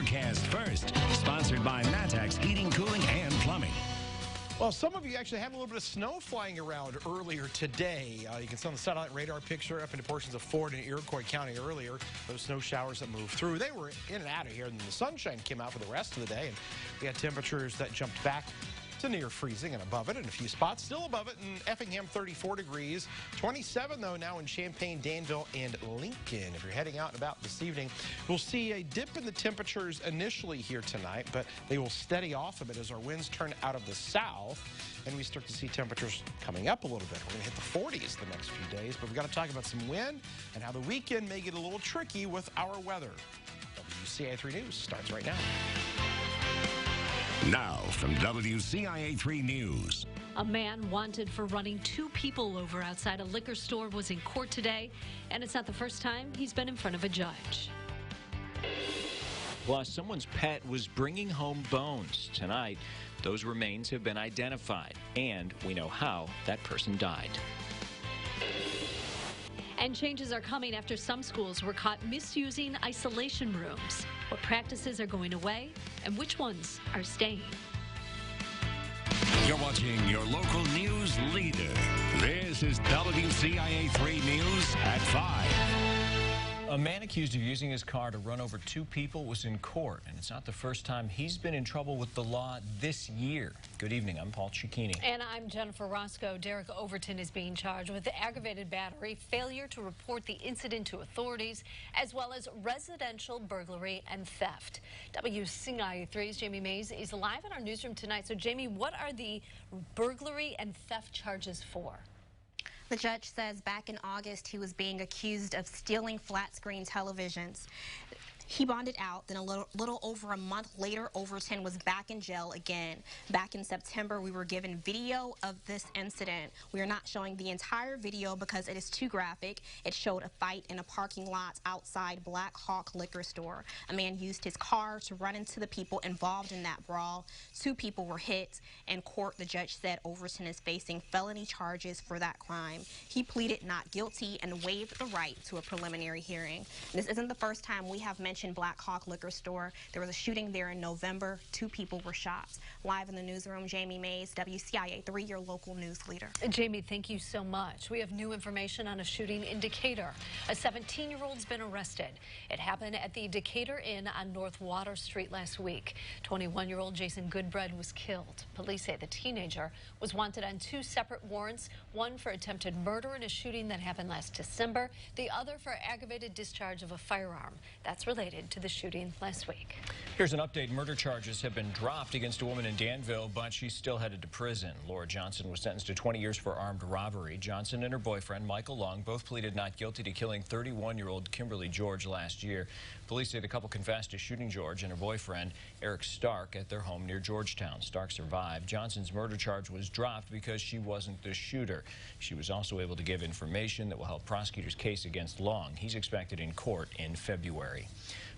broadcast first. Sponsored by Matex Heating, Cooling, and Plumbing. Well, some of you actually had a little bit of snow flying around earlier today. You can see on the satellite radar picture up into portions of Ford and Iroquois County earlier. Those snow showers that moved through, they were in and out of here, and the sunshine came out for the rest of the day. And we had temperatures that jumped back to near freezing and above it in a few spots. Still above it in Effingham, 34 degrees. 27, though, now in Champaign, Danville, and Lincoln. If you're heading out and about this evening, we'll see a dip in the temperatures initially here tonight, but they will steady off a bit as our winds turn out of the south, and we start to see temperatures coming up a little bit. We're going to hit the 40s the next few days, but we've got to talk about some wind and how the weekend may get a little tricky with our weather. WCIA 3 News starts right now. Now from WCIA 3 News. A man wanted for running 2 people over outside a liquor store was in court today, and it's not the first time he's been in front of a judge. Plus, someone's pet was bringing home bones. Tonight, those remains have been identified, and we know how that person died. And changes are coming after some schools were caught misusing isolation rooms. What practices are going away and which ones are staying? You're watching your local news leader. This is WCIA 3 News at 5. A man accused of using his car to run over 2 people was in court, and it's not the first time he's been in trouble with the law this year. Good evening, I'm Paul Cicchini. And I'm Jennifer Roscoe. Derek Overton is being charged with aggravated battery, failure to report the incident to authorities, as well as residential burglary and theft. WCIA 3's Jamie Mays is live in our newsroom tonight. So, Jamie, what are the burglary and theft charges for? The judge says back in August he was being accused of stealing flat-screen televisions. He bonded out. Then a little over a month later, Overton was back in jail again. Back in September, we were given video of this incident. We are not showing the entire video because it is too graphic. It showed a fight in a parking lot outside Black Hawk Liquor Store. A man used his car to run into the people involved in that brawl. 2 people were hit. In court, the judge said Overton is facing felony charges for that crime. He pleaded not guilty and waived the right to a preliminary hearing. This isn't the first time we have mentioned Black Hawk Liquor Store. There was a shooting there in November. 2 people were shot. Live in the newsroom, Jamie Mays, WCIA 3, your local news leader. Jamie, thank you so much. We have new information on a shooting in Decatur. A 17-year-old's been arrested. It happened at the Decatur Inn on North Water Street last week. 21-year-old Jason Goodbread was killed. Police say the teenager was wanted on 2 separate warrants, one for attempted murder in a shooting that happened last December, the other for aggravated discharge of a firearm. That's related to the shooting last week. Here's an update. Murder charges have been dropped against a woman in Danville, but she's still headed to prison. Laura Johnson was sentenced to 20 years for armed robbery. Johnson and her boyfriend, Michael Long, both pleaded not guilty to killing 31-year-old Kimberly George last year. Police say the couple confessed to shooting George and her boyfriend, Eric Stark, at their home near Georgetown. Stark survived. Johnson's murder charge was dropped because she wasn't the shooter. She was also able to give information that will help prosecutors' case against Long. He's expected in court in February.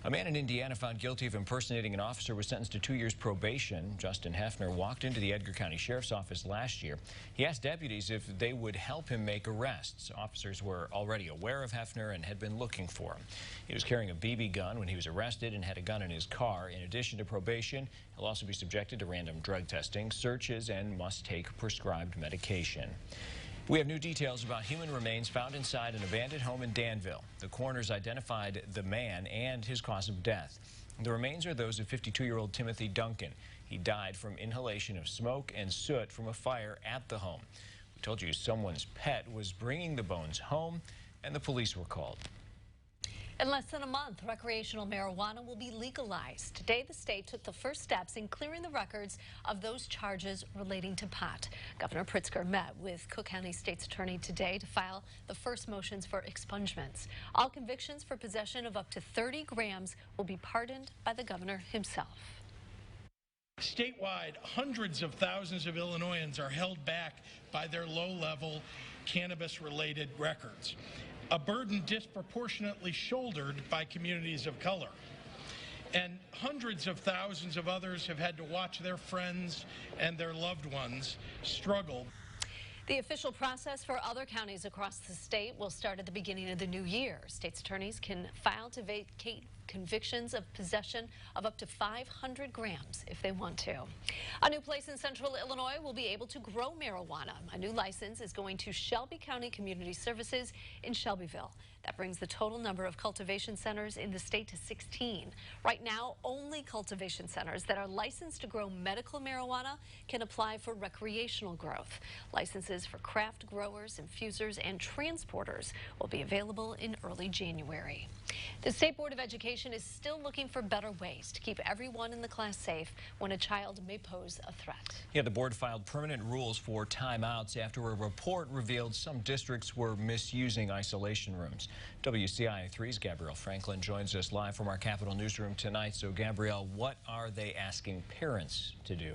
A man in Indiana found guilty of impersonating an officer was sentenced to 2 years probation. Justin Hefner walked into the Edgar County Sheriff's Office last year. He asked deputies if they would help him make arrests. Officers were already aware of Hefner and had been looking for him. He was carrying a BB gun when he was arrested and had a gun in his car. In addition to probation, he'll also be subjected to random drug testing, searches, and must take prescribed medication. We have new details about human remains found inside an abandoned home in Danville. The coroners identified the man and his cause of death. The remains are those of 52-year-old Timothy Duncan. He died from inhalation of smoke and soot from a fire at the home. We told you someone's pet was bringing the bones home, and the police were called. In less than a month, recreational marijuana will be legalized. Today, the state took the first steps in clearing the records of those charges relating to pot. Governor Pritzker met with Cook County State's Attorney today to file the first motions for expungements. All convictions for possession of up to 30 grams will be pardoned by the governor himself. Statewide, hundreds of thousands of Illinoisans are held back by their low-level cannabis-related records, a burden disproportionately shouldered by communities of color. And hundreds of thousands of others have had to watch their friends and their loved ones struggle. The official process for other counties across the state will start at the beginning of the new year. State's attorneys can file to vacate convictions of possession of up to 500 grams if they want to. A new place in central Illinois will be able to grow marijuana. A new license is going to Shelby County Community Services in Shelbyville. That brings the total number of cultivation centers in the state to 16. Right now, only cultivation centers that are licensed to grow medical marijuana can apply for recreational growth. Licenses for craft growers, infusers, and transporters will be available in early January. The State Board of Education is still looking for better ways to keep everyone in the class safe when a child may pose a threat. Yeah, the board filed permanent rules for timeouts after a report revealed some districts were misusing isolation rooms. WCIA 3's Gabrielle Franklin joins us live from our Capitol newsroom tonight. So, Gabrielle, what are they asking parents to do?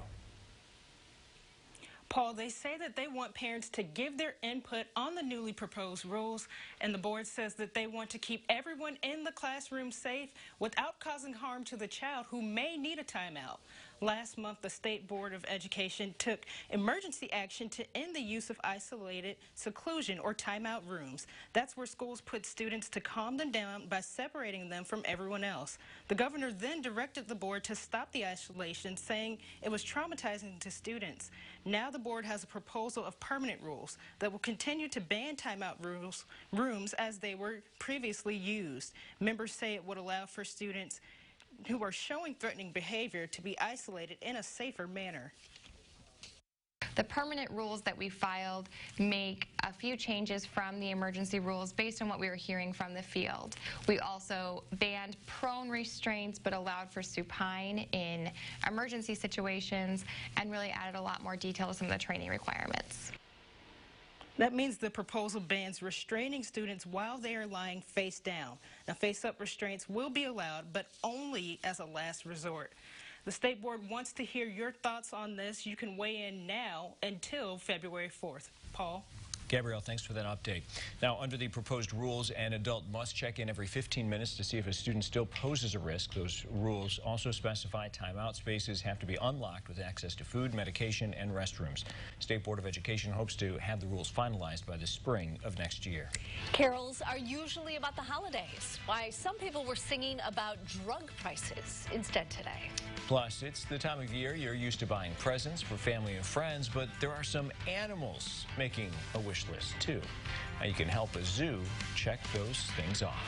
Paul, they say that they want parents to give their input on the newly proposed rules, and the board says that they want to keep everyone in the classroom safe without causing harm to the child who may need a timeout. Last month, the State Board of Education took emergency action to end the use of isolated seclusion or timeout rooms. That's where schools put students to calm them down by separating them from everyone else. The governor then directed the board to stop the isolation, saying it was traumatizing to students. Now the board has a proposal of permanent rules that will continue to ban timeout rooms as they were previously used. Members say it would allow for students who are showing threatening behavior to be isolated in a safer manner. The permanent rules that we filed make a few changes from the emergency rules based on what we were hearing from the field. We also banned prone restraints but allowed for supine in emergency situations and really added a lot more detail to some of the training requirements. That means the proposal bans restraining students while they are lying face down. Now, face-up restraints will be allowed, but only as a last resort. The State Board wants to hear your thoughts on this. You can weigh in now until February 4th. Paul? Gabrielle, thanks for that update. Now, under the proposed rules, an adult must check in every 15 minutes to see if a student still poses a risk. Those rules also specify timeout spaces have to be unlocked with access to food, medication, and restrooms. State Board of Education hopes to have the rules finalized by the spring of next year. Carols are usually about the holidays. Why some people were singing about drug prices instead today. Plus, it's the time of year you're used to buying presents for family and friends, but there are some animals making a wish list too. Now you can help a zoo check those things off.